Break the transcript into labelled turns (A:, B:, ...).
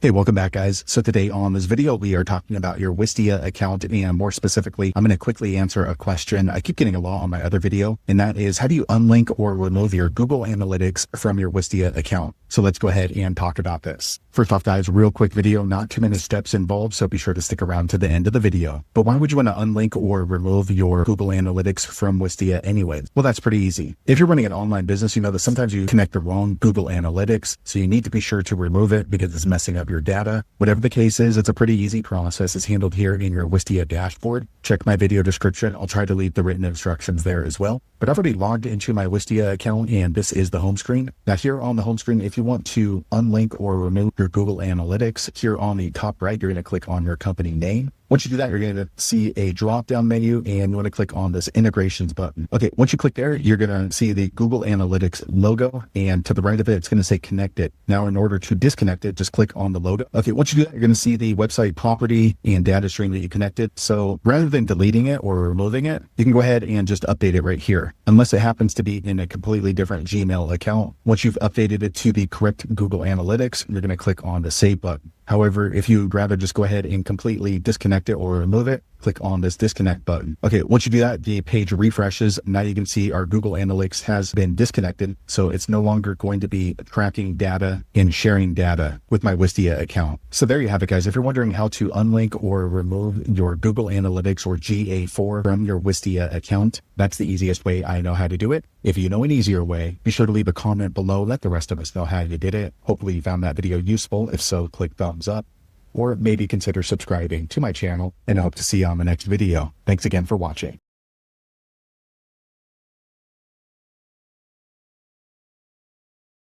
A: Hey, welcome back, guys. So today on this video, we are talking about your Wistia account, and more specifically, I'm going to quickly answer a question I keep getting a lot on my other video, and that is, how do you unlink or remove your Google Analytics from your Wistia account? So let's go ahead and talk about this. First off, guys, real quick video, not too many steps involved, so be sure to stick around to the end of the video. But why would you want to unlink or remove your Google Analytics from Wistia anyways? Well, that's pretty easy. If you're running an online business, you know that sometimes you connect the wrong Google Analytics, so you need to be sure to remove it because it's messing up your data. Whatever the case is, it's a pretty easy process. It's handled here in your Wistia dashboard. Check my video description. I'll try to leave the written instructions there as well. But I've already logged into my Wistia account, and this is the home screen. Now here on the home screen, if you want to unlink or remove your Google Analytics, here on the top right, you're going to click on your company name. Once you do that, you're going to see a drop-down menu, and you want to click on this integrations button. Okay, once you click there, you're going to see the Google Analytics logo, and to the right of it, it's going to say connected. Now, in order to disconnect it, just click on the logo. Okay, once you do that, you're going to see the website property and data stream that you connected. So rather than deleting it or removing it, you can go ahead and just update it right here, unless it happens to be in a completely different Gmail account. Once you've updated it to the correct Google Analytics, you're going to click on the save button. However, if you'd rather just go ahead and completely disconnect it or remove it, click on this disconnect button. Okay, once you do that, the page refreshes. Now you can see our Google Analytics has been disconnected, so it's no longer going to be tracking data and sharing data with my Wistia account. So there you have it, guys. If you're wondering how to unlink or remove your Google Analytics or GA4 from your Wistia account, that's the easiest way I know how to do it. If you know an easier way, be sure to leave a comment below. Let the rest of us know how you did it. Hopefully you found that video useful. If so, click thumbs up, or maybe consider subscribing to my channel, and I hope to see you on the next video. Thanks again for watching.